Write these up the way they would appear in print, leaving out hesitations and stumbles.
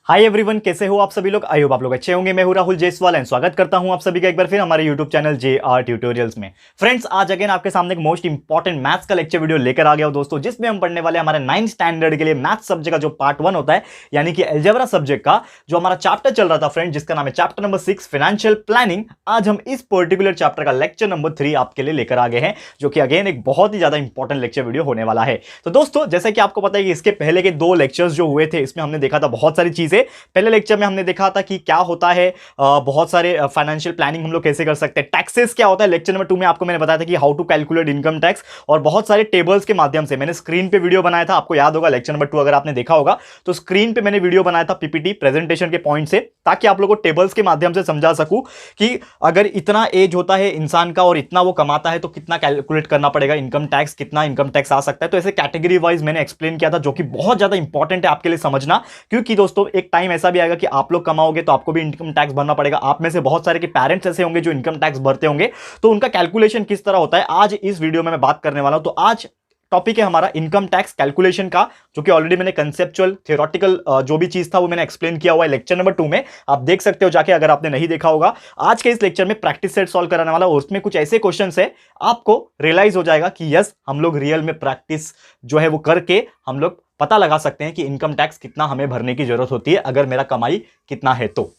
Hi everyone, कैसे हो आप सभी लोग। आई होप आप लोग अच्छे होंगे। मैं हूं राहुल जयसवाल एंड स्वागत करता हूं आप सभी का एक बार फिर हमारे यूट्यूब चैनल JR ट्यूटोरियल्स में। फ्रेंड्स, आज अगेन आपके सामने एक मोस्ट इंपॉर्टेंट मैथ्स का लेक्चर वीडियो लेकर आ गया हूं दोस्तों, जिसमें हम पढ़ने वाले हमारे 9th स्टैंडर्ड के लिए मैथ्स सब्जेक्ट का जो पार्ट 1 होता है, यानी कि अलजेब्रा सब्जेक्ट का जो हमारा चैप्टर चल रहा था फ्रेंड, जिसका नाम है चैप्टर नंबर 6 फाइनेंशियल प्लानिंग। आज हम इस पर्टिकुलर चैप्टर का लेक्चर नंबर 3 आपके लिए लेकर आ गए हैं, जो कि अगेन एक बहुत ही ज्यादा इंपॉर्टेंट लेक्चर वीडियो होने वाला है। तो दोस्तों, जैसे कि आपको पता है कि इसके पहले के 2 लेक्चर्स जो हुए थे, इसमें हमने देखा था बहुत सारी चीजें। पहले लेक्चर में हमने देखा था कि क्या होता है बहुत सारे फाइनेंशियल प्लानिंग हम लोग कैसे कर सकते हैं, टैक्सेस क्या होता है। लेक्चर नंबर 2 में आपको मैंने बताया था कि how to calculate income tax, और बहुत सारे टेबल्स के माध्यम से मैंने स्क्रीन पे वीडियो बनाया था। आपको याद होगा लेक्चर नंबर 2 अगर आपने देखा होगा तो स्क्रीन पे मैंने वीडियो बनाया था पीपीटी प्रेजेंटेशन के पॉइंट से, ताकि आप लोगों को टेबल्स के माध्यम से समझा सकूं कि अगर इतना एज होता है इंसान का और इतना वो कमाता है तो कितना कैलकुलेट करना पड़ेगा इनकम टैक्स, कितना इनकम टैक्स आ सकता है। तो ऐसे कैटेगरी वाइज मैंने एक्सप्लेन किया था, जो कि बहुत ज्यादा इंपॉर्टेंट है आपके लिए समझना, क्योंकि दोस्तों एक टाइम ऐसा भी आएगा कि आप लोग कमाओगे तो आपको भी इनकम टैक्स भरना पड़ेगा। आप में से बहुत सारे के पेरेंट्स ऐसे होंगे जो इनकम टैक्स भरते होंगे, तो उनका कैलकुलेशन किस तरह होता है आज इस वीडियो में मैं बात करने वाला हूं। तो आज टॉपिक है हमारा इनकम टैक्स कैलकुलेशन का, जो कि ऑलरेडी मैंने कंसेप्चुअल थियोरेटिकल जो भी चीज था वो मैंने एक्सप्लेन किया हुआ है लेक्चर नंबर 2 में। आप देख सकते हो जाके अगर आपने नहीं देखा होगा। आज के इस लेक्चर में प्रैक्टिस सेट सॉल्व कराने वाला, और उसमें कुछ ऐसे क्वेश्चंस है आपको रियलाइज हो जाएगा कि यस, हम लोग रियल में प्रैक्टिस जो है वो करके हम लोग पता लगा सकते हैं कि इनकम टैक्स कितना हमें भरने की जरूरत होती है अगर मेरा कमाई कितना है तो।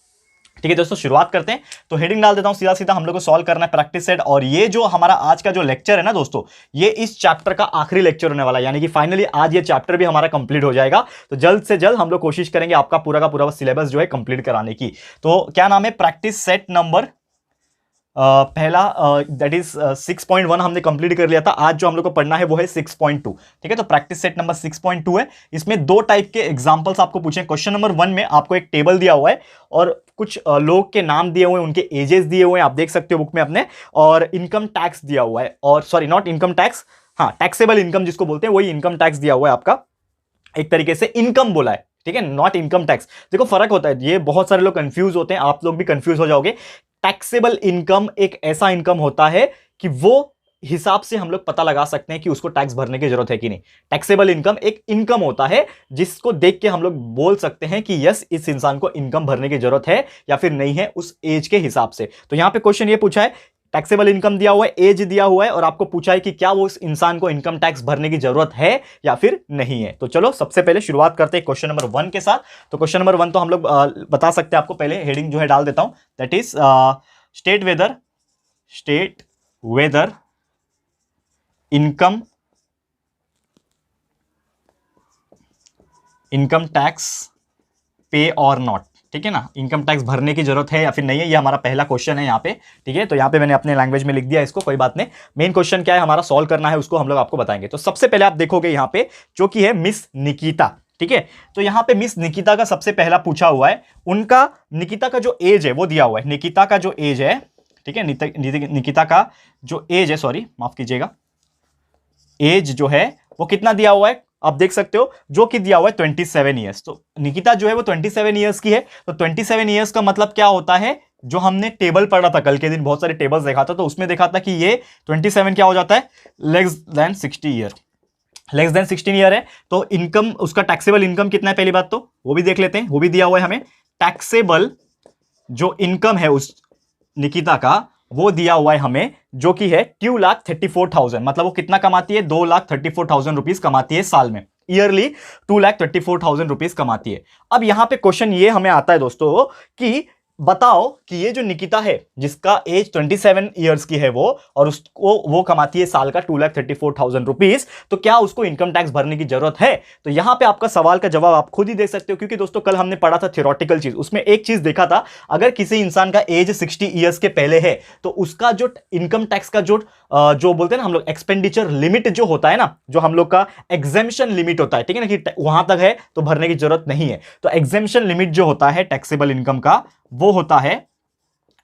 ठीक है दोस्तों, शुरुआत करते हैं। तो हेडिंग डाल देता हूं, सीधा सीधा हम लोग को सॉल्व करना है प्रैक्टिस सेट। और ये जो हमारा आज का जो लेक्चर है ना दोस्तों, ये इस चैप्टर का आखिरी लेक्चर होने वाला है, यानी कि फाइनली आज ये चैप्टर भी हमारा कंप्लीट हो जाएगा। तो जल्द से जल्द हम लोग कोशिश करेंगे आपका पूरा का पूरा सिलेबस जो है कंप्लीट कराने की। तो क्या नाम है, प्रैक्टिस सेट नंबर पहला दैट इज 6.1 हमने कंप्लीट कर लिया था। आज जो हम लोग को पढ़ना है वो है 6.2। ठीक है, तो प्रैक्टिस सेट नंबर 6.2 है। इसमें 2 टाइप के एग्जांपल्स आपको पूछे। क्वेश्चन नंबर 1 में आपको एक टेबल दिया हुआ है और कुछ लोग के नाम दिए हुए हैं, उनके एजेस दिए हुए हैं, आप देख सकते हो बुक में अपने, और इनकम टैक्स दिया हुआ है, और सॉरी नॉट इनकम टैक्स, हाँ टैक्सेबल इनकम जिसको बोलते हैं वही इनकम टैक्स दिया हुआ है आपका। एक तरीके से इनकम बोला है, ठीक है, नॉट इनकम टैक्स। देखो फर्क होता है, ये बहुत सारे लोग कंफ्यूज होते हैं, आप लोग भी कंफ्यूज हो जाओगे। टैक्सेबल इनकम एक ऐसा इनकम होता है कि वो हिसाब से हम लोग पता लगा सकते हैं कि उसको टैक्स भरने की जरूरत है कि नहीं। टैक्सेबल इनकम एक इनकम होता है जिसको देख के हम लोग बोल सकते हैं कि यस, इस इंसान को इनकम भरने की जरूरत है या फिर नहीं है उस एज के हिसाब से। तो यहां पे क्वेश्चन ये पूछा है, टैक्सेबल इनकम दिया हुआ है, एज दिया हुआ है, और आपको पूछा है कि क्या वो उस इंसान को इनकम टैक्स भरने की जरूरत है या फिर नहीं है। तो चलो सबसे पहले शुरुआत करते हैं क्वेश्चन नंबर 1 के साथ। तो क्वेश्चन नंबर 1 तो हम लोग बता सकते हैं, आपको पहले हेडिंग जो है डाल देता हूं, that is state whether income tax पे और नॉट। ठीक है ना, इनकम टैक्स भरने की जरूरत है या फिर नहीं है, ये हमारा पहला क्वेश्चन है यहाँ पे। ठीक है, तो यहाँ पे मैंने अपने लैंग्वेज में लिख दिया इसको, कोई बात नहीं। मेन क्वेश्चन क्या है हमारा सॉल्व करना है, उसको हम लोग आपको बताएंगे। तो सबसे पहले आप देखोगे यहाँ पे जो कि है मिस निकिता। ठीक है, तो यहाँ पे मिस निकिता का सबसे पहला पूछा हुआ है, उनका निकिता का जो एज है वो दिया हुआ है। निकिता का जो एज है, ठीक है, निकिता का जो एज है, सॉरी माफ कीजिएगा, एज जो है वो कितना दिया हुआ है आप देख सकते हो, जो कि दिया हुआ है 27 ईयर्स। तो निकिता जो है वो 27 ईयर्स की है। तो 27 ईयर्स का मतलब क्या होता है, जो हमने टेबल पढ़ा था कल के दिन, बहुत सारे टेबल्स देखा था, तो उसमें देखा था कि ये 27 क्या हो जाता है, less than 60 year, less than 16 year है। तो इनकम, उसका टैक्सेबल इनकम कितना है पहली बात तो वो भी देख लेते हैं, वो भी दिया हुआ है हमें। टैक्सेबल जो इनकम है उस निकिता का वो दिया हुआ है हमें, जो कि है 2,34,000, मतलब वो कितना कमाती है, 2,34,000 रुपीज कमाती है साल में, ईयरली 2,34,000 रुपीज कमाती है। अब यहां पे क्वेश्चन ये हमें आता है दोस्तों कि बताओ कि ये जो निकिता है जिसका एज 27 ईयर्स की है वो, और उसको वो कमाती है साल का 2,34,000 रुपीज, तो क्या उसको इनकम टैक्स भरने की जरूरत है। तो यहां पे आपका सवाल का जवाब आप खुद ही दे सकते हो, क्योंकि दोस्तों कल हमने पढ़ा था थियोरेटिकल चीज, उसमें एक चीज देखा था, अगर किसी इंसान का एज 60 ईयर्स के पहले है तो उसका जो इनकम टैक्स का जो बोलते हैं ना हम लोग एक्सपेंडिचर लिमिट जो होता है ना, जो हम लोग का एग्जेम्पशन लिमिट होता है, ठीक है ना, कि वहां तक है तो भरने की जरूरत नहीं है। तो एग्जेम्पशन लिमिट जो होता है टैक्सेबल इनकम का, वो होता है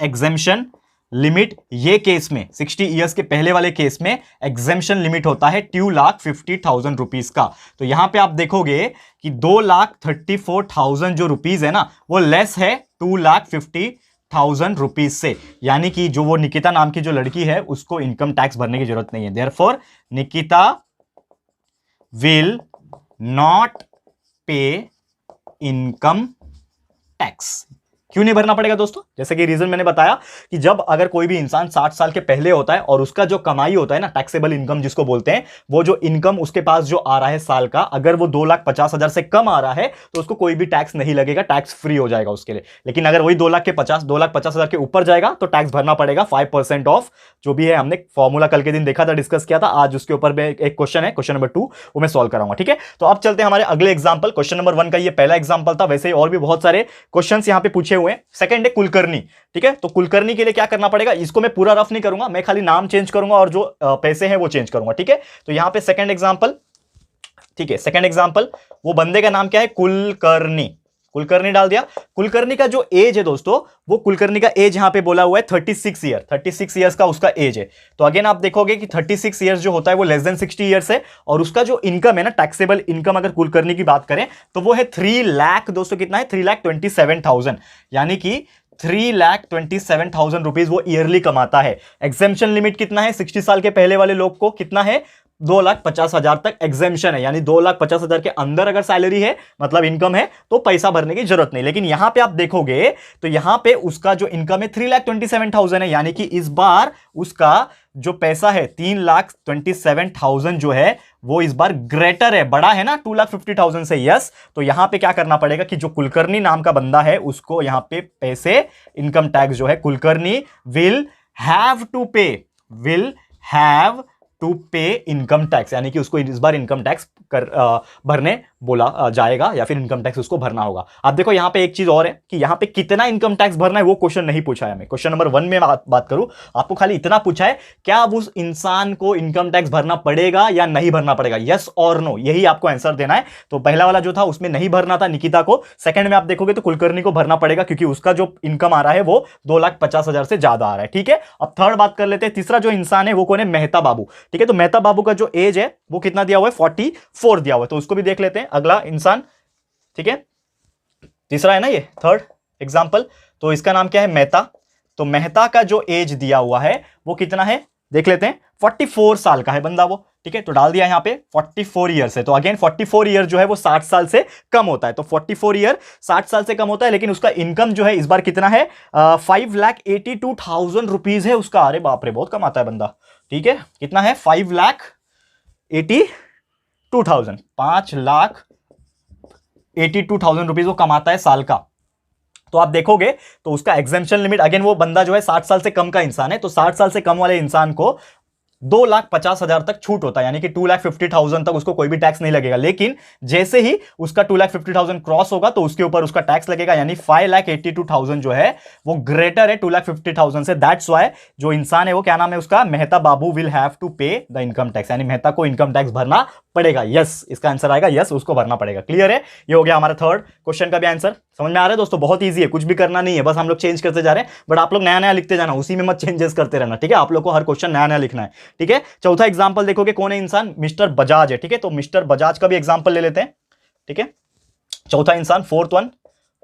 एग्जेम्पशन लिमिट। ये केस में 60 इयर्स के पहले वाले केस में एग्जेम्पशन लिमिट होता है 2,50,000 रुपीज का। तो यहां पे आप देखोगे कि 2,34,000 जो रुपीज है ना, वो लेस है 2,50,000 रुपीज से, यानी कि जो वो निकिता नाम की जो लड़की है उसको इनकम टैक्स भरने की जरूरत नहीं है। देयरफॉर निकिता विल नॉट पे इनकम टैक्स। क्यों नहीं भरना पड़ेगा दोस्तों? जैसे कि रीजन मैंने बताया कि जब अगर कोई भी इंसान 60 साल के पहले होता है और उसका जो कमाई होता है ना, टैक्सेबल इनकम जिसको बोलते हैं, वो जो इनकम उसके पास जो आ रहा है साल का, अगर वो 2,50,000 से कम आ रहा है तो उसको कोई भी टैक्स नहीं लगेगा, टैक्स फ्री हो जाएगा उसके लिए। लेकिन अगर वही 2,50,000 के ऊपर जाएगा तो टैक्स भरना पड़ेगा 5% ऑफ जो भी है। हमने फॉर्मूला कल के दिन देखा था, डिस्कस किया था। आज उसके ऊपर एक क्वेश्चन है, क्वेश्चन नंबर 2, वो मैं सॉल्व कराऊंगा। ठीक है, तो अब चलते हैं हमारे अगले एग्जाम्पल। क्वेश्चन नंबर 1 का ये पहला एग्जाम्पल था, वैसे ही और भी बहुत सारे क्वेश्चन यहां पे पूछे हुए हैं। सेकंड है कुलकर्णी। ठीक है, तो कुलकर्णी के लिए क्या करना पड़ेगा, इसको मैं पूरा रफ नहीं करूंगा, मैं खाली नाम चेंज करूंगा और जो पैसे हैं वो चेंज करूंगा। ठीक है, तो यहां पे सेकंड एग्जांपल, ठीक है, सेकंड एग्जांपल, वो बंदे का नाम क्या है, कुलकर्णी। कुलकर्णी डाल दिया। कुलकर्णी का जो एज है दोस्तों, वो कुलकर्णी का एज यहां पे बोला हुआ है 36 ईयर, 36 ईयर्स का उसका एज है। तो अगेन आप देखोगे कि 36 ईयर्स जो होता है वो लेस देन 60 ईयर्स है, और उसका जो इनकम है ना, टैक्सेबल इनकम अगर कुलकर्णी की बात करें तो वो है 3 लाख। दोस्तों कितना है, 3,27,000, यानी कि 3,27,000 रुपीज वो ईयरली कमाता है। एग्जेम्पशन लिमिट कितना है, 60 साल के पहले वाले लोग को कितना है, 2,50,000 तक एग्जेम्पशन है, यानी 2,50,000 के अंदर अगर सैलरी है, मतलब इनकम है, तो पैसा भरने की जरूरत नहीं। लेकिन यहां पे आप देखोगे तो यहां पे उसका जो इनकम है 3,27,000 है, यानी कि इस बार उसका जो पैसा है 3,27,000 जो है वो इस बार ग्रेटर है, बड़ा है ना 2,50,000 से। यस, तो यहां पे क्या करना पड़ेगा कि जो कुलकर्णी नाम का बंदा है उसको यहां पे पैसे, इनकम टैक्स जो है, कुलकर्णी विल हैव टू पे इनकम टैक्स, यानी कि उसको इस बार इनकम टैक्स भरने बोला जाएगा, या फिर इनकम टैक्स उसको भरना होगा। आप देखो यहां पे एक चीज और है कि यहां पे कितना इनकम टैक्स भरना है वो क्वेश्चन नहीं पूछा है हमें। क्वेश्चन नंबर 1 में बात करूं, आपको खाली इतना पूछा है, क्या अब उस इंसान को इनकम टैक्स भरना पड़ेगा या नहीं भरना पड़ेगा, यस और नो, यही आपको आंसर देना है। तो पहला वाला जो था उसमें नहीं भरना था निकिता को, सेकंड में आप देखोगे तो कुलकर्णी को भरना पड़ेगा, क्योंकि उसका जो इनकम आ रहा है वो 2,50,000 से ज्यादा आ रहा है। ठीक है, अब थर्ड बात कर लेते हैं। तीसरा जो इंसान है वो कौन है, मेहता बाबू। ठीक है, तो मेहता बाबू का जो एज है वो कितना दिया हुआ है, 44 दिया हुआ है, तो उसको भी देख लेते हैं। अगला इंसान, ठीक है, तीसरा है ना ये, थर्ड एग्जांपल, तो इसका नाम क्या है, मेहता। तो मेहता का जो एज दिया हुआ है वो कितना है, देख लेते हैं, 44 साल का है बंदा वो। ठीक है, तो डाल दिया यहां पे 44 ईयर्स है। तो अगेन 44 ईयर जो है वो 60 साल से कम होता है, तो 44 ईयर 60 साल से कम होता है, लेकिन उसका इनकम जो है इस बार कितना है, 5,82,000 रुपीज है उसका। अरे बाप रे, बहुत कमाता है बंदा। ठीक है, कितना है, 5,82,000, 5,82,000 रुपीज वो कमाता है साल का। तो आप देखोगे तो उसका एग्जेम्पशन लिमिट, अगेन वो बंदा जो है 60 साल से कम का इंसान है, तो 60 साल से कम वाले इंसान को 2,50,000 तक छूट होता है, यानी कि 2,50,000 तक उसको कोई भी टैक्स नहीं लगेगा। लेकिन जैसे ही उसका 2,50,000 क्रॉस होगा तो उसके ऊपर उसका टैक्स लगेगा, यानी 5,82,000 जो है वो ग्रेटर है 2,50,000 से। दैट्स वाई जो इंसान है वो, क्या नाम है उसका, मेहता बाबू, विल हैव टू पे द इनकम टैक्स, यानी मेहता को इनकम टैक्स भरना पड़ेगा। यस, इसका आंसर आएगा यस, उसको भरना पड़ेगा। क्लियर है, ये हो गया हमारा थर्ड क्वेश्चन का भी आंसर। समझ में आ रहा है दोस्तों, बहुत ईजी है, कुछ भी करना नहीं है, बस हम लोग चेंज करते जा रहे हैं, बट आप लोग नया नया लिखते जाना, उसी में मत चेंजेस करते रहना। ठीक है, आप लोग को हर क्वेश्चन नया नया लिखना है। ठीक है, चौथा एग्जांपल देखोगे कौन है इंसान, मिस्टर बजाज है। ठीक है, तो मिस्टर बजाज का भी एग्जांपल ले लेते हैं। ठीक है, चौथा इंसान, फोर्थ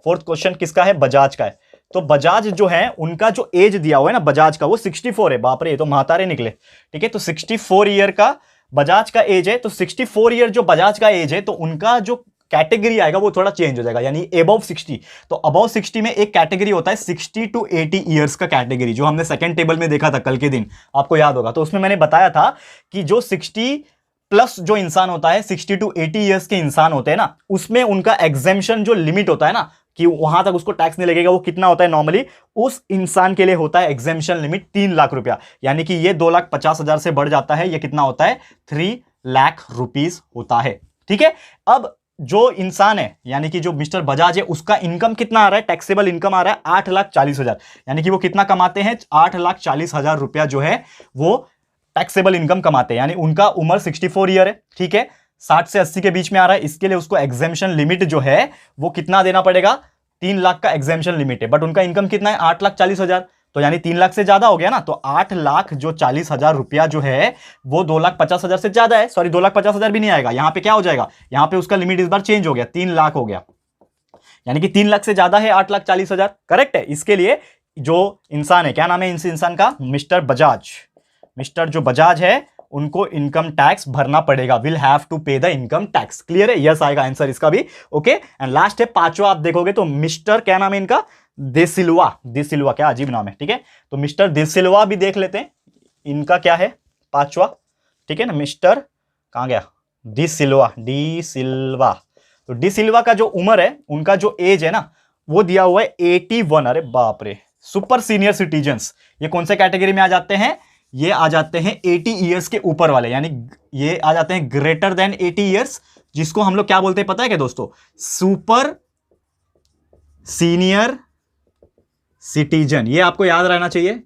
क्वेश्चन किसका है, बजाज का है। तो बजाज जो है उनका जो एज दिया हुआ है ना बजाज का, वो 64 है। बाप रे, ये तो महातारे निकले। ठीक है, तो 64 ईयर का बजाज का एज है, तो 64 ईयर जो बजाज का एज है, तो उनका जो कैटेगरी आएगा वो थोड़ा चेंज हो जाएगा, यानी अबव 60। तो अबव 60 में एक कैटेगरी होता है 60 to 80 ईयर्स का कैटेगरी, जो हमने सेकंड टेबल में देखा था कल के दिन, आपको याद होगा। तो उसमें मैंने बताया था कि जो 60 प्लस जो इंसान होता है, 60 to 80 ईयर्स के इंसान होते हैं ना, उसमें उनका एग्जेम्पशन जो लिमिट होता है ना, कि वहां तक उसको टैक्स नहीं लगेगा, वो कितना होता है नॉर्मली, उस इंसान के लिए होता है एग्जेम्पशन लिमिट 3 लाख रुपया, यानी कि ये 2,50,000 से बढ़ जाता है, ये कितना होता है, 3 लाख रुपीस होता है। ठीक है, अब जो इंसान है, यानी कि जो मिस्टर बजाज है, उसका इनकम कितना आ रहा है, टैक्सेबल इनकम आ रहा है 8,40,000, यानी कि वो कितना कमाते हैं, 8,40,000 रुपया जो है वो टैक्सेबल इनकम कमाते हैं, यानी उनका उम्र 64 ईयर है। ठीक है, 60 से 80 के बीच में आ रहा है, इसके लिए उसको एग्जेम्पशन लिमिट जो है वो कितना देना पड़ेगा, 3 लाख का एग्जेम्पशन लिमिट है, बट उनका इनकम कितना है, 8,40,000, तो यानी 3 लाख से ज्यादा हो गया ना, तो 8,40,000 रुपया जो है वो 2,50,000 से ज्यादा है। सॉरी, 2,50,000 भी नहीं आएगा, यहां पे क्या हो जाएगा, यहां पे उसका लिमिट इस बार चेंज हो गया, 3 लाख हो गया, यानी कि 3 लाख से ज्यादा है 8,40,000। करेक्ट है, इसके लिए जो इंसान है, क्या नाम है इस इंसान का, मिस्टर बजाज। मिस्टर जो बजाज है उनको इनकम टैक्स भरना पड़ेगा, विल हैव टू पे द इनकम टैक्स। क्लियर है, यस आएगा आंसर इसका भी। ओके, एंड लास्ट है पांचवा, आप देखोगे तो मिस्टर, क्या नाम है इनका, डिसिल्वा, डिसिल्वा, क्या अजीब नाम है, ठीक है। तो मिस्टर डिसिल्वा भी देख लेते हैं, इनका क्या है पांचवा, ठीक है ना, मिस्टर कहां गया, डिसिल्वा, डिसिल्वा। तो डिसिल्वा का जो उम्र है, उनका जो एज है ना, वो दिया हुआ है 81। अरे बाप रे, सुपर सीनियर सिटीजन्स, ये कौन से कैटेगरी में आ जाते हैं, ये आ जाते हैं 80 ईयर्स के ऊपर वाले, यानी ये आ जाते हैं ग्रेटर देन 80 ईयर्स, जिसको हम लोग क्या बोलते हैं पता है क्या दोस्तों, सुपर सीनियर सिटीजन। ये आपको याद रहना चाहिए,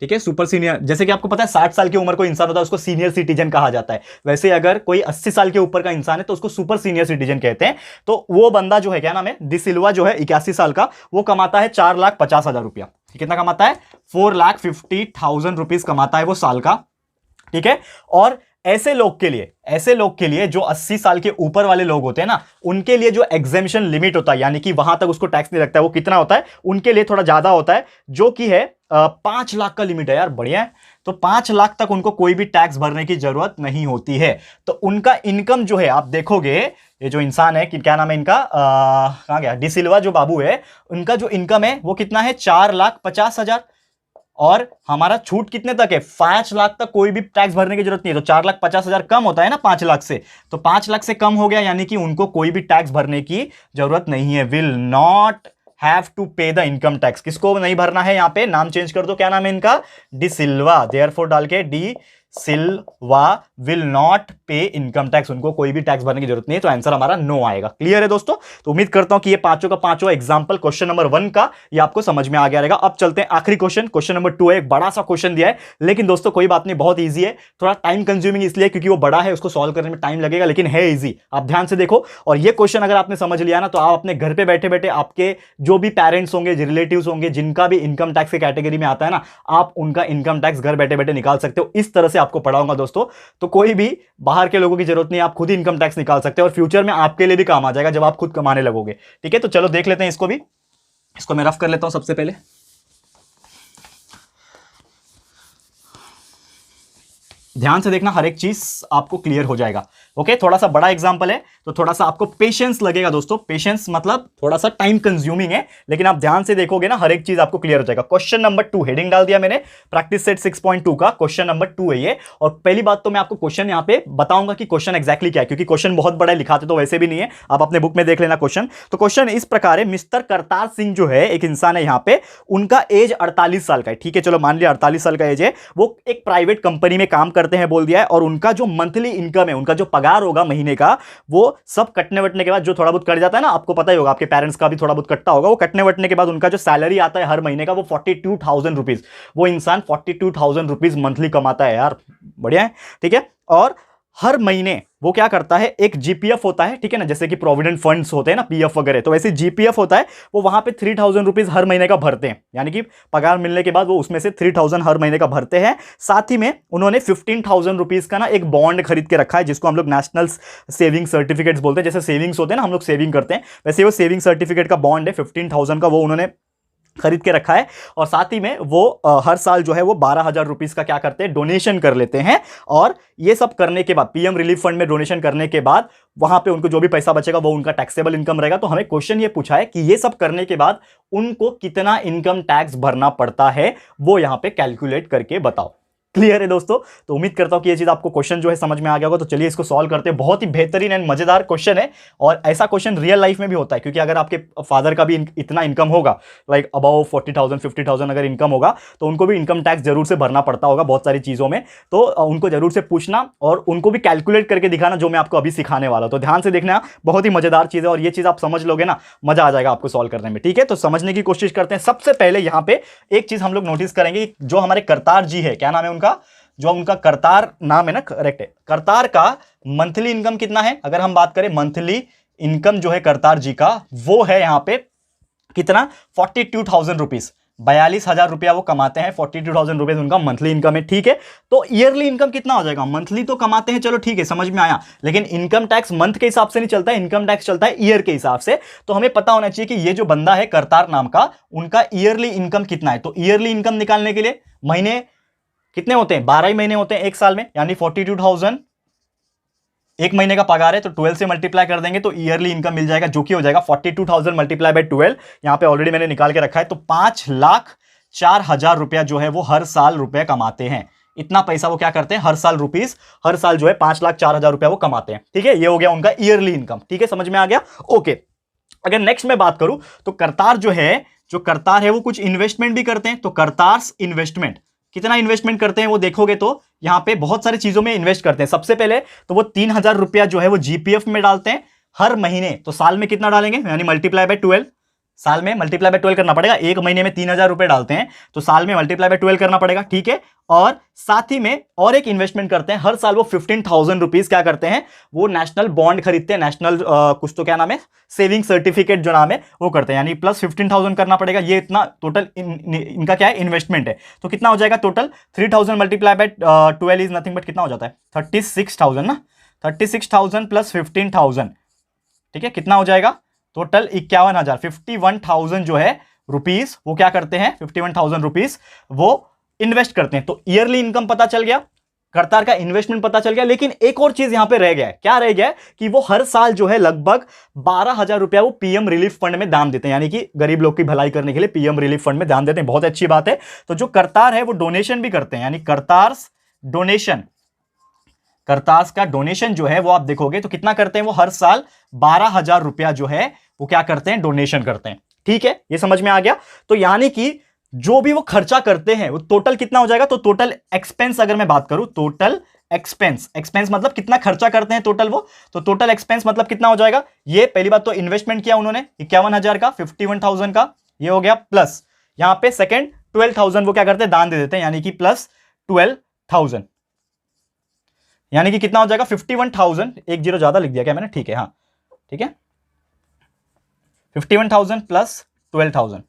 ठीक है। सुपर सीनियर, जैसे कि आपको पता है 60 साल की उम्र कोई इंसान होता है उसको सीनियर सिटीजन कहा जाता है, वैसे अगर कोई 80 साल के ऊपर का इंसान है तो उसको सुपर सीनियर सिटीजन कहते हैं। तो वो बंदा जो है, क्या नाम है, डिसिल्वा जो है 81 साल का, वो कमाता है 4,50,000 रुपया। कितना कमाता है, 4,50,000 रुपीज कमाता है वो साल का, ठीक है। और ऐसे लोग के लिए जो 80 साल के ऊपर वाले लोग होते हैं ना, उनके लिए जो एग्जेम्पशन लिमिट होता है, यानी कि वहां तक उसको टैक्स नहीं लगता है, वो कितना होता है, उनके लिए थोड़ा ज्यादा होता है, जो कि है 5 लाख का लिमिट है यार, बढ़िया है। तो 5 लाख तक उनको कोई भी टैक्स भरने की जरूरत नहीं होती है। तो उनका इनकम जो है, आप देखोगे ये जो इंसान है कि क्या नाम है इनका, कहां गया, डिसिल्वा जो बाबू है, उनका जो इनकम है वो कितना है, 4,50,000। और हमारा छूट कितने तक है, 5 लाख तक कोई भी टैक्स भरने की जरूरत नहीं है। तो 4,50,000 कम होता है ना 5 लाख से, तो 5 लाख से कम हो गया, यानी कि उनको कोई भी टैक्स भरने की जरूरत नहीं है। विल नॉट हैव टू पे द इनकम टैक्स। किसको नहीं भरना है, यहां पे नाम चेंज कर दो, क्या नाम है इनका, डिसिल्वा, देयरफॉर डाल के डी सिल्वा विल नॉट पे इनकम टैक्स, उनको कोई भी टैक्स भरने की जरूरत नहीं है। तो आंसर हमारा नो आएगा। क्लियर है दोस्तों। तो उम्मीद करता हूं कि ये पांचों का पांचों एग्जांपल क्वेश्चन नंबर 1 का ये आपको समझ में आ गया रहेगा। अब चलते हैं आखिरी क्वेश्चन, क्वेश्चन नंबर 2 है। एक बड़ा सा क्वेश्चन दिया है, लेकिन दोस्तों कोई बात नहीं, बहुत ईजी है, थोड़ा टाइम कंज्यूमिंग इसलिए क्योंकि वो बड़ा है, उसको सॉल्व करने में टाइम लगेगा, लेकिन है ईजी। आप ध्यान से देखो, और ये क्वेश्चन अगर आपने समझ लिया ना, तो आप अपने घर पे बैठे बैठे आपके जो भी पेरेंट्स होंगे, रिलेटिव्स होंगे, जिनका भी इनकम टैक्स की कैटेगरी में आता है ना, आप उनका इनकम टैक्स घर बैठे बैठे निकाल सकते हो। इस तरह से आपको पढ़ाऊंगा दोस्तों, तो कोई भी बाहर के लोगों की जरूरत नहीं, आप खुद ही इनकम टैक्स निकाल सकते हैं, और फ्यूचर में आपके लिए भी काम आ जाएगा जब आप खुद कमाने लगोगे। ठीक है, तो चलो देख लेते हैं इसको भी। इसको मैं रफ कर लेता हूं सबसे पहले। ध्यान से देखना, हर एक चीज आपको क्लियर हो जाएगा। ओके, थोड़ा सा बड़ा एग्जांपल है तो थोड़ा सा आपको पेशेंस लगेगा दोस्तों। पेशेंस मतलब थोड़ा सा टाइम कंज्यूमिंग है, लेकिन आप ध्यान से देखोगे ना, हर एक चीज आपको क्लियर हो जाएगा। क्वेश्चन नंबर 2 हेडिंग डाल दिया मैंने, प्रैक्टिस सेट 6.2 का क्वेश्चन नंबर 2 है ये। और पहली बात तो मैं आपको क्वेश्चन यहां पे बताऊंगा कि क्वेश्चन एक्जैक्टली क्या है, क्योंकि क्वेश्चन बहुत बड़ा लिखाते तो वैसे भी नहीं है, आप अपने बुक में देख लेना क्वेश्चन। तो क्वेश्चन इस प्रकार है, मिस्टर करतार सिंह जो है एक इंसान है यहाँ पे, उनका एज 48 साल का है। ठीक है, चलो मान लिया 48 साल का एज है, वो एक प्राइवेट कंपनी में काम करते हैं बोल दिया है, और उनका जो मंथली इनकम है, उनका जो पगार होगा महीने का, वो सब कटने वटने के बाद जो थोड़ा बहुत कट जाता है ना, आपको पता ही होगा, आपके पेरेंट्स का भी थोड़ा बहुत कटता होगा, वो कटने वटने के बाद उनका जो सैलरी आता है हर महीने का, वो 42,000 रुपीज, वो इंसान 42,000 रुपीज मंथली कमाता है यार, बढ़िया है। ठीक है, और हर महीने वो क्या करता है, एक जीपीएफ होता है, ठीक है ना, जैसे कि प्रोविडेंट फंड्स होते हैं ना, पीएफ वगैरह, तो वैसे जीपीएफ होता है, वो वहां पे 3,000 रुपीज हर महीने का भरते हैं, यानी कि पगार मिलने के बाद वो उसमें से 3,000 हर महीने का भरते हैं। साथ ही में उन्होंने 15,000 रुपीज का ना एक बॉन्ड खरीद के रखा है, जिसको हम लोग नेशनल सेविंग सर्टिफिकेट्स बोलते हैं। जैसे सेविंग्स होते हैं ना, हम लोग सेविंग करते हैं, वैसे वो सेविंग सर्टिफिकेट का बॉन्ड है 15,000 का, वो उन्होंने खरीद के रखा है। और साथ ही में वो हर साल जो है वो 12,000 रुपीज का क्या करते हैं, डोनेशन कर लेते हैं। और ये सब करने के बाद, पीएम रिलीफ फंड में डोनेशन करने के बाद, वहां पे उनको जो भी पैसा बचेगा वो उनका टैक्सेबल इनकम रहेगा। तो हमें क्वेश्चन ये पूछा है कि ये सब करने के बाद उनको कितना इनकम टैक्स भरना पड़ता है, वो यहां पे कैलकुलेट करके बताओ। क्लियर है दोस्तों। तो उम्मीद करता हूं कि ये चीज आपको क्वेश्चन जो है समझ में आ गया होगा। तो चलिए इसको सॉल्व करते हैं। बहुत ही बेहतरीन एंड मजेदार क्वेश्चन है, और ऐसा क्वेश्चन रियल लाइफ में भी होता है, क्योंकि अगर आपके फादर का भी इतना इनकम होगा, लाइक अबाउ 40,000 50,000 अगर इनकम होगा, तो उनको भी इनकम टैक्स जरूर से भरना पड़ता होगा बहुत सारी चीजों में। तो उनको जरूर से पूछना और उनको भी कैलकुलेट करके दिखाना, जो मैं आपको अभी सिखाने वाला हूं। तो ध्यान से देखना, बहुत ही मजेदार चीज है, और ये चीज आप समझ लोगे ना, मजा आ जाएगा आपको सॉल्व करने में। ठीक है, तो समझने की कोशिश करते हैं। सबसे पहले यहां पे एक चीज हम लोग नोटिस करेंगे, जो हमारे करतार जी है, क्या नाम है उनका, जो उनका करतार नाम है ना, करेक्ट है, करतार का मंथली इनकम कितना है, अगर हम बात करें मंथली इनकम जो है करतार जी का, वो है यहां पे कितना, 42,000 रुपीज, 42,000 रुपया वो कमाते हैं। 42,000 रुपीज उनका मंथली इनकम है। ठीक है, तो ईयरली इनकम कितना हो जाएगा, मंथली तो कमाते हैं, चलो ठीक है, समझ में आया, लेकिन इनकम टैक्स मंथ के हिसाब से नहीं चलता है, इनकम टैक्स चलता है ईयर के हिसाब से। तो हमें पता होना चाहिए कि ये जो बंदा है करतार नाम का, उनका ईयरली इनकम कितना है। तो ईयरली इनकम निकालने के लिए महीने कितने होते हैं, 12 ही महीने होते हैं एक साल में, यानी 42,000 एक महीने का पगार है, तो 12 से मल्टीप्लाई कर देंगे तो ईयरली इनकम मिल जाएगा, जो कि हो जाएगा 42,000 मल्टीप्लाई बाय 12। यहां पे ऑलरेडी मैंने निकाल के रखा है, तो 5,04,000 रुपया जो है वो हर साल रुपए कमाते हैं। इतना पैसा वो क्या करते हैं, हर साल रुपीस, हर साल जो है 5,04,000 रुपया वो कमाते हैं। ठीक है, ये हो गया उनका ईयरली इनकम। ठीक है, समझ में आ गया। ओके, अगर नेक्स्ट में बात करूं तो करतार जो करतार है वो कुछ इन्वेस्टमेंट भी करते हैं। तो करतार्स इन्वेस्टमेंट, कितना इन्वेस्टमेंट करते हैं वो देखोगे तो यहां पे बहुत सारी चीजों में इन्वेस्ट करते हैं। सबसे पहले तो वो 3,000 रुपया जो है वो जीपीएफ में डालते हैं हर महीने। तो साल में कितना डालेंगे, यानी मल्टीप्लाई बाय 12, साल में मल्टीप्लाई बाय 12 करना पड़ेगा। एक महीने में 3,000 रुपए डालते हैं तो साल में मल्टीप्लाई बाय 12 करना पड़ेगा। ठीक है, और साथ ही में और एक इन्वेस्टमेंट करते हैं, हर साल वो 15,000 रुपीज क्या करते हैं, वो नेशनल बॉन्ड खरीदते हैं, नेशनल कुछ तो क्या नाम है, सेविंग सर्टिफिकेट जो नाम है वो करते हैं, यानी प्लस 15,000 करना पड़ेगा। ये इतना टोटल इनका क्या है, इन्वेस्टमेंट है। तो कितना हो जाएगा total, 3,000 multiply by 12 is nothing but कितना हो जाता है, 36,000 ना, 36,000 प्लस 15,000। ठीक है, कितना हो जाएगा टोटल 51,000, 51,000 जो है रुपीस वो क्या करते हैं, 51,000 रुपीस वो इन्वेस्ट करते हैं। तो ईयरली इनकम पता चल गया, करतार का इन्वेस्टमेंट पता चल गया। लेकिन एक और चीज यहां पे रह गया है, क्या रह गया है कि वो हर साल जो है लगभग 12,000 रुपया वो पीएम रिलीफ फंड में दान देते हैं, यानी कि गरीब लोग की भलाई करने के लिए पीएम रिलीफ फंड में दान देते हैं। बहुत अच्छी बात है। तो जो करतार है वो डोनेशन भी करते हैं, यानी करतार्स डोनेशन, करतार्स का डोनेशन जो है वो आप देखोगे तो कितना करते हैं, वो हर साल 12,000 रुपया जो है वो क्या करते हैं, डोनेशन करते हैं। ठीक है, ये समझ में आ गया। तो यानी कि जो भी वो खर्चा करते हैं वो टोटल कितना हो जाएगा, तो टोटल एक्सपेंस अगर मैं बात करूं, टोटल एक्सपेंस, एक्सपेंस मतलब कितना खर्चा करते हैं टोटल वो, तो टोटल एक्सपेंस मतलब कितना हो जाएगा। ये पहली बात तो इन्वेस्टमेंट किया उन्होंने 51,000 का, 51,000 का ये हो गया, प्लस यहां पे सेकंड 12,000 वो क्या करते हैं, दान दे देते हैं, यानी कि प्लस 12,000, यानी कि कितना हो जाएगा 51,000, एक जीरो ज्यादा लिख दिया क्या मैंने, ठीक है, हाँ ठीक है, 51,000 प्लस 12,000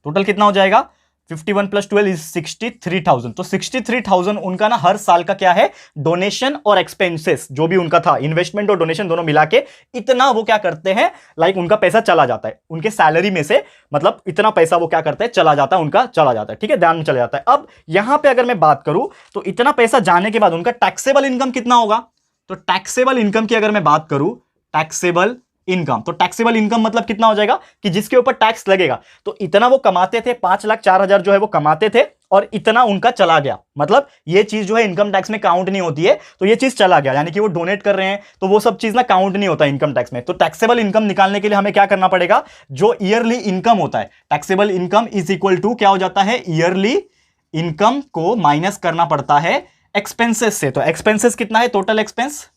टोटल कितना हो जाएगा, 51 प्लस 12 इज 63,000। तो 63,000 उनका ना हर साल का क्या है, डोनेशन और एक्सपेंसेस जो भी उनका था, इन्वेस्टमेंट और डोनेशन दोनों मिला के इतना वो क्या करते हैं, लाइक उनका पैसा चला जाता है उनके सैलरी में से, मतलब इतना पैसा वो क्या करते हैं, चला जाता है, उनका चला जाता है। ठीक है, ध्यान में चला जाता है। अब यहां पर अगर मैं बात करूं तो इतना पैसा जाने के बाद उनका टैक्सेबल इनकम कितना होगा, तो टैक्सेबल इनकम की अगर मैं बात करूं, टैक्सेबल इनकम, तो टैक्सेबल इनकम मतलब कितना हो जाएगा कि जिसके ऊपर टैक्स लगेगा। तो इतना वो कमाते थे, 5,04,000 जो है वो कमाते थे और इतना उनका चला गया, मतलब ये चीज जो है इनकम टैक्स में काउंट नहीं होती है, तो ये चीज चला गया, यानी कि वो डोनेट कर रहे हैं तो वो सब चीज ना काउंट नहीं होता इनकम टैक्स में। तो टैक्सेबल इनकम निकालने के लिए हमें क्या करना पड़ेगा, जो ईयरली इनकम होता है, taxable income is equal to क्या हो जाता है, ईयरली इनकम को माइनस करना पड़ता है एक्सपेंसेस से। तो एक्सपेंसेस कितना है, टोटल एक्सपेंस,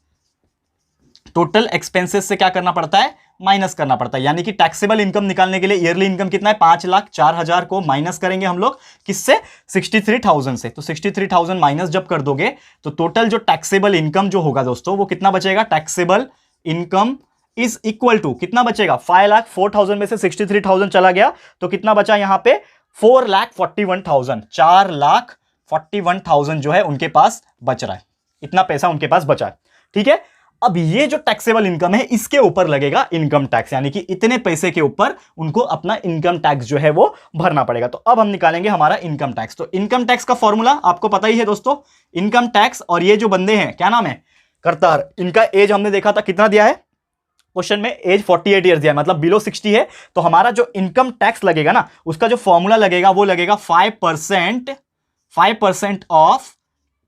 टोटल एक्सपेंसेस से क्या करना पड़ता है, माइनस करना पड़ता है। यानी कि टैक्सेबल इनकम निकालने के लिए ईयरली इनकम कितना है, 5,04,000 को माइनस करेंगे हम लोग किससे, 63,000 से। तो 63,000 माइनस जब कर दोगे तो टोटल जो टैक्सेबल इनकम जो होगा दोस्तों वो कितना बचेगा, taxable income is equal to कितना बचेगा, 5,04,000 में से 63,000 चला गया तो कितना बचा यहां पे, 4,41,000, 4,41,000 जो है उनके पास बच रहा है, इतना पैसा उनके पास बचा है। ठीक है, अब ये जो टैक्सेबल इनकम है इसके ऊपर लगेगा इनकम टैक्स, यानी कि इतने पैसे के ऊपर उनको अपना इनकम टैक्स जो है वो भरना पड़ेगा। तो अब हम निकालेंगे हमारा इनकम टैक्स। तो इनकम टैक्स का फॉर्मूला आपको पता ही है दोस्तों, इनकम टैक्स, और ये जो बंदे हैं क्या नाम है, करतार, इनका एज हमने देखा था कितना दिया है क्वेश्चन में, एज 48 ईयर्स दिया है, मतलब बिलो 60 है। तो हमारा जो इनकम टैक्स लगेगा ना उसका जो फॉर्मूला लगेगा वो लगेगा 5% of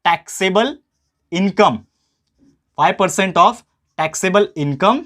taxable income, 5% of taxable income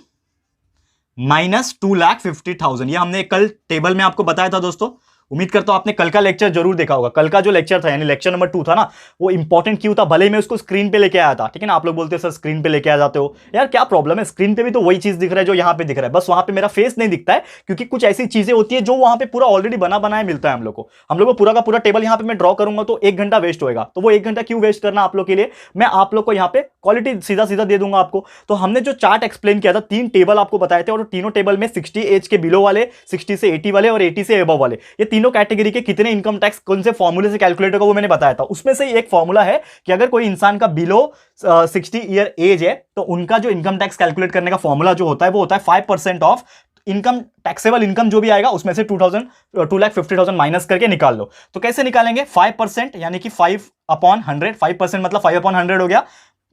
minus 2,50,000। ये हमने कल टेबल में आपको बताया था दोस्तों, उम्मीद करता हूं आपने कल का लेक्चर जरूर देखा होगा। कल का जो लेक्चर था यानी लेक्चर नंबर 2 था ना, वो इंपॉर्टेंट क्यों था, भले ही मैं उसको स्क्रीन पे लेके आया था, ठीक है ना। आप लोग बोलते हैं सर स्क्रीन पे लेके आ जाते हो, यार क्या प्रॉब्लम है, स्क्रीन पे भी तो वही चीज दिख रहा है जो यहाँ पे दिख रहा है, बस वहां पे मेरा फेस नहीं दिखता है, क्योंकि कुछ ऐसी चीजें होती है जो वहां पे पूरा ऑलरेडी बना बनाया मिलता है हम लोग को पूरा का पूरा टेबल यहाँ पे मैं ड्रॉ करूंगा तो 1 घंटा वेस्ट होगा। तो वो 1 घंटा क्यों वेस्ट करना आप लोग के लिए, मैं आप लोग को यहाँ पे क्वालिटी सीधा सीधा दे दूंगा आपको। तो हमने जो चार्ट एक्सप्लेन किया था, 3 टेबल आपको बताए थे, और तीनों टेबल में 60 एज के बिलो वाले, 60 से 80 वाले और 80 से अबव वाले, ये तीनों कैटेगरी के कितने इनकम टैक्स कौन से फॉर्मूले से कैलकुलेट होगा वो मैंने बताया था। उसमें से एक फॉर्मूला है कि अगर कोई इंसान का बिलो 60 ईयर एज है तो उनका जो इनकम टैक्स कैलकुलेट करने का फॉर्मूला जो होता है वो होता है 5% ऑफ इनकम टैक्सेबल इनकम जो भी आएगा उसमें से 2,50,000 माइनस करके निकाल लो। तो कैसे निकालेंगे? 5% यानी कि 5/100, 5% मतलब 5/100 हो गया,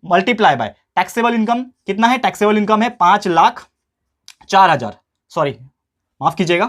मल्टीप्लाई बाय टैक्सेबल इनकम कितना है? टैक्सेबल इनकम है 5,04,000, सॉरी माफ कीजिएगा,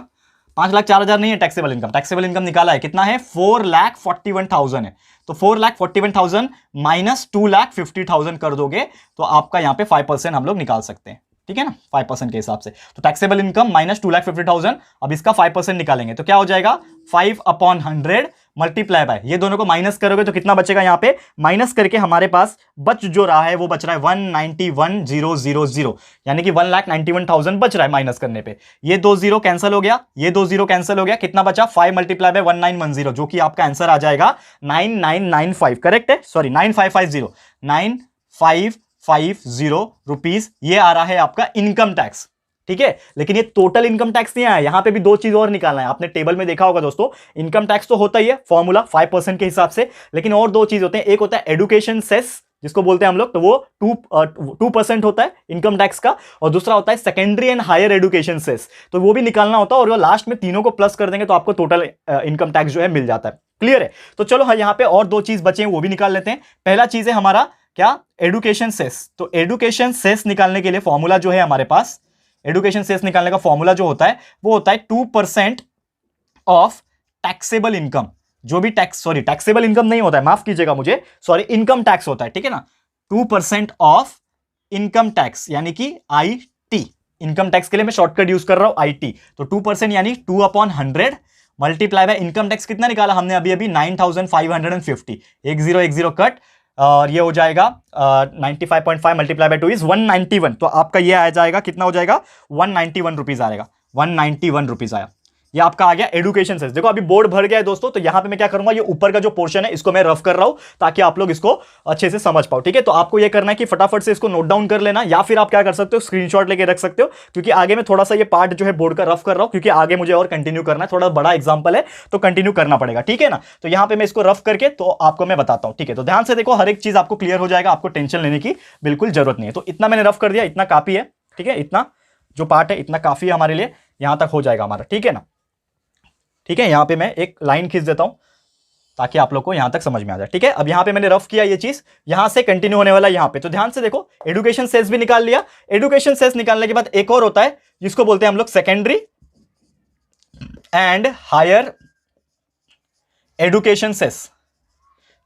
5,04,000 नहीं है टैक्सेबल इनकम। टैक्सेबल इनकम निकाला है कितना है? 4,41,000 है। तो 4,41,000 माइनस 2,50,000 कर दोगे तो आपका यहां पे 5% हम लोग निकाल सकते हैं, ठीक है ना, 5% के हिसाब से। तो टैक्सेबल इनकम माइनस 2,50,000, अब इसका 5% निकालेंगे तो क्या हो जाएगा? 5/100 मल्टीप्लाई बाय, ये दोनों को माइनस करोगे तो कितना बचेगा? यहां पे माइनस करके हमारे पास बच जो रहा है वो बच रहा है 191,000, यानी कि 1,91,000 बच रहा है माइनस करने पे। ये 2 0 कैंसिल हो गया, ये 2 0 कैंसिल हो गया, कितना बचा? 5 मल्टीप्लाई बाय 1910, जो कि आपका आंसर आ जाएगा 9995, करेक्ट है, सॉरी 9550, 9550 रुपीज ये आ रहा है आपका इनकम टैक्स, ठीक है। लेकिन ये टोटल इनकम टैक्स नहीं आया, यहां पे भी दो चीज और निकालना है। आपने टेबल में देखा होगा दोस्तों, इनकम टैक्स तो होता ही है फॉर्मूला 5% के हिसाब से, लेकिन और दो चीज होते हैं। एक होता है एडुकेशन सेस जिसको बोलते हैं हम लोग, तो वो 2% होता है इनकम टैक्स का, और दूसरा होता है secondary and higher education cess, तो वो भी निकालना होता है। और लास्ट में तीनों को प्लस कर देंगे तो आपको टोटल इनकम टैक्स जो है मिल जाता है। क्लियर है? तो चलो हाँ, यहां पे और दो चीज बचे हैं वो भी निकाल लेते हैं। पहला चीज है हमारा क्या? Education cess. तो एडुकेशन सेस निकालने के लिए फॉर्मूला जो है हमारे पास, एडुकेशन सेस निकालने का फॉर्मूला जो होता है वो होता है 2% ऑफ टैक्सेबल इनकम। जो भी टैक्स, सॉरी टैक्सेबल इनकम नहीं होता है, माफ कीजिएगा मुझे, सॉरी इनकम टैक्स होता है, ठीक है ना। 2% ऑफ इनकम टैक्स यानी कि IT, इनकम टैक्स के लिए मैं शॉर्टकट यूज कर रहा हूं IT। तो 2% यानी 2/100 मल्टीप्लाई बाय इनकम टैक्स कितना निकाला हमने अभी अभी? 9,550, 1010 कट, और ये हो जाएगा 95.5 मल्टीप्लाई बाय 2 इज 191। तो आपका ये आ जाएगा, कितना हो जाएगा? 191 रुपीज आएगा, 191 रुपीज आया। ये आपका आ गया एडुकेशन सेस। देखो अभी बोर्ड भर गया है दोस्तों, तो यहां पे मैं क्या करूंगा, ये ऊपर का जो पोर्शन है इसको मैं रफ कर रहा हूं ताकि आप लोग इसको अच्छे से समझ पाओ, ठीक है। तो आपको ये करना है कि फटाफट से इसको नोट डाउन कर लेना, या फिर आप क्या कर सकते हो, स्क्रीनशॉट लेके रख सकते हो, क्योंकि आगे मैं थोड़ा सा ये पार्ट जो है बोर्ड का रफ कर रहा हूं, क्योंकि आगे मुझे और कंटिन्यू करना है, थोड़ा बड़ा एग्जाम्पल है तो कंटिन्यू करना पड़ेगा, ठीक है ना। तो यहां पर मैं इसको रफ करके तो आपको मैं बताता हूं, ठीक है। तो ध्यान से देखो, हर एक चीज आपको क्लियर हो जाएगा, आपको टेंशन लेने की बिल्कुल जरूरत नहीं है। तो इतना मैंने रफ कर दिया, इतना काफी है, ठीक है। इतना जो पार्ट है इतना काफी है हमारे लिए, यहां तक हो जाएगा हमारा, ठीक है ना। ठीक है, यहां पे मैं एक लाइन खींच देता हूं ताकि आप लोग को यहां तक समझ में आ जाए, ठीक है। अब यहां पे मैंने रफ किया ये चीज, यहां से कंटिन्यू होने वाला यहां पे। तो ध्यान से देखो, एडुकेशन सेस भी निकाल लिया। एडुकेशन सेस निकालने के बाद एक और होता है जिसको बोलते हैं हम लोग secondary and higher education cess.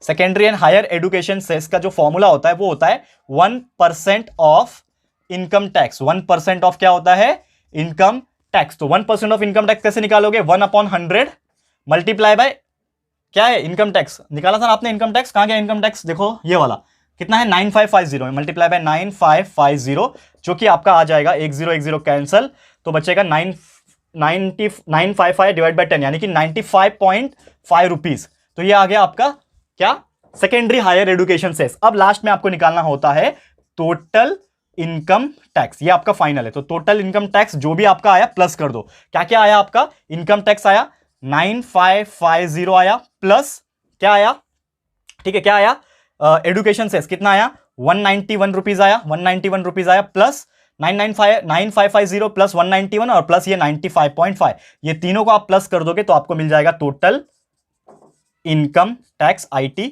Secondary and higher education cess का जो फॉर्मूला होता है वो होता है 1% ऑफ इनकम टैक्स। 1% ऑफ क्या होता है? Income tax. तो 1% ऑफ इनकम टैक्स कैसे निकालोगे? 1/100 मल्टीप्लाई बाय क्या है? इनकम टैक्स निकाला था ना आपने, इनकम टैक्स कहां गया? इनकम टैक्स देखो ये वाला कितना है? 9550 मल्टीप्लाई बाय 9550, जो कि आपका आ जाएगा 1010 कैंसल, तो बचेगा 955 डिवाइड बाय 10 यानी कि 95.5 रुपीज। तो ये आ गया आपका क्या? Secondary higher education cess. अब लास्ट में आपको निकालना होता है टोटल इनकम टैक्स, ये आपका फाइनल है। तो टोटल इनकम टैक्स जो भी आपका आया प्लस कर दो। क्या क्या आया आपका? इनकम टैक्स आया 9550 आया, प्लस क्या आया? ठीक है, क्या आया? एडुकेशन सेस कितना आया? 191 रुपीज आया, 191 रुपीज आया, प्लस 9550 प्लस 191 और प्लस ये 95.5, ये तीनों को आप प्लस कर दोगे तो आपको मिल जाएगा total income tax IT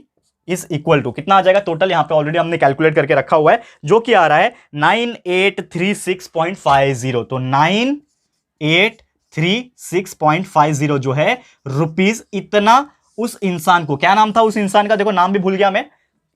is equal to कितना आ जाएगा टोटल? यहां पे ऑलरेडी हमने कैलकुलेट करके रखा हुआ है, जो कि आ रहा है 9836.50। तो 9836.50 जो है रुपीज, इतना उस इंसान को, क्या नाम था उस इंसान का? देखो नाम भी भूल गया मैं,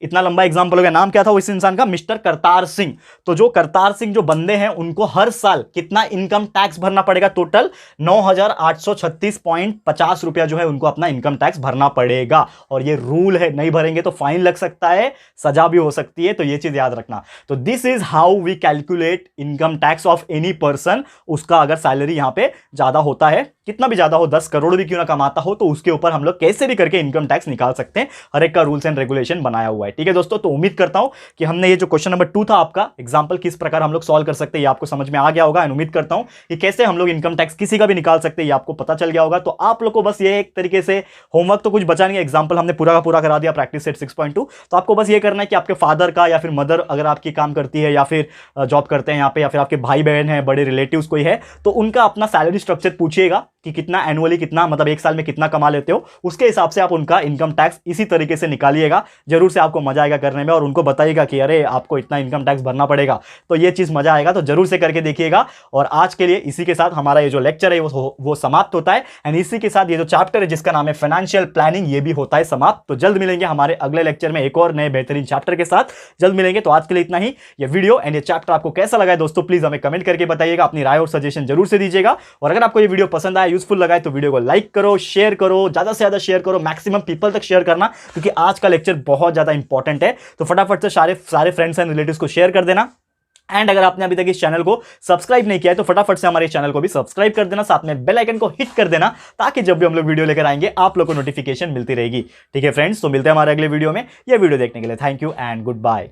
इतना लंबा एग्जाम्पल हो गया। नाम क्या था इस इंसान का? मिस्टर करतार सिंह। तो जो करतार सिंह जो बंदे हैं उनको हर साल कितना इनकम टैक्स भरना पड़ेगा? टोटल 9,836.50 रुपया जो है उनको अपना इनकम टैक्स भरना पड़ेगा। और ये रूल है, नहीं भरेंगे तो फाइन लग सकता है, सजा भी हो सकती है, तो ये चीज याद रखना। तो this is how we calculate income tax of any person. उसका अगर सैलरी यहां पे ज्यादा होता है, कितना भी ज्यादा हो, 10 करोड़ भी क्यों ना कमाता हो, तो उसके ऊपर हम लोग कैसे भी करके इनकम टैक्स निकाल सकते हैं। हर एक का रूल्स एंड रेगुलेशन बनाया हुआ है, है। ठीक है दोस्तों, तो उम्मीद करता हूं कि हमने ये जो क्वेश्चन नंबर 2 था आपका एग्जांपल किस प्रकार हम लोग सॉल्व कर सकते हैं ये आपको समझ में आ गया होगा। एंड उम्मीद करता हूं कि कैसे हम लोग इनकम टैक्स किसी का भी निकाल सकते हैं ये आपको पता चल गया होगा। तो आप लोग को बस ये एक तरीके से होमवर्क तो कुछ बचा नहीं है, एग्जांपल हमने पूरा का पूरा करा दिया प्रैक्टिस सेट 6.2। तो आपको बस ये करना है कि आपके फादर का या फिर मदर अगर आपकी काम करती है या फिर जॉब करते हैं यहाँ पे, या फिर आपके भाई बहन है, बड़े रिलेटिव्स कोई है, तो उनका अपना सैलरी स्ट्रक्चर पूछिएगा कि कितना एनुअली, कितना मतलब एक साल में कितना कमा लेते हो, उसके हिसाब से आप उनका इनकम टैक्स इसी तरीके से निकालिएगा। जरूर से आपको मजा आएगा करने में, और उनको बताइएगा कि अरे आपको इतना इनकम टैक्स भरना पड़ेगा, तो ये चीज मजा आएगा। तो जरूर से करके देखिएगा। और आज के लिए इसी के साथ हमारा ये जो लेक्चर है वो समाप्त होता है। एंड इसी के साथ ये जो चैप्टर है जिसका नाम है फाइनेंशियल प्लानिंग, ये भी होता है समाप्त। तो जल्द मिलेंगे हमारे अगले लेक्चर में एक और नए बेहतरीन चैप्टर के साथ, जल्द मिलेंगे। तो आज के लिए इतना ही। ये वीडियो एंड ये चैप्टर आपको कैसा लगा है दोस्तों, प्लीज हमें कमेंट करके बताइएगा, अपनी राय और सजेशन जरूर से दीजिएगा। और अगर आपको ये वीडियो पसंद आया, यूजफुल लगा है, तो वीडियो को लाइक करो, शेयर करो, ज्यादा से ज्यादा शेयर करो, मैक्सिमम पीपल तक शेयर करना, क्योंकि आज का लेक्चर बहुत ज्यादा इंपॉर्टेंट है। तो फटाफट से सारे फ्रेंड्स एंड रिलेटिव्स को शेयर कर देना। एंड अगर आपने अभी तक इस चैनल को सब्सक्राइब नहीं किया है तो फटाफट से हमारे चैनल को भी सब्सक्राइब कर देना, साथ में बेल आइकन को हिट कर देना, ताकि जब भी हम लोग वीडियो लेकर आएंगे आप लोग को नोटिफिकेशन मिलती रहेगी। ठीक है फ्रेंड्स, तो मिलते हैं हमारे अगले वीडियो में। यह वीडियो देखने के लिए thank you and good bye.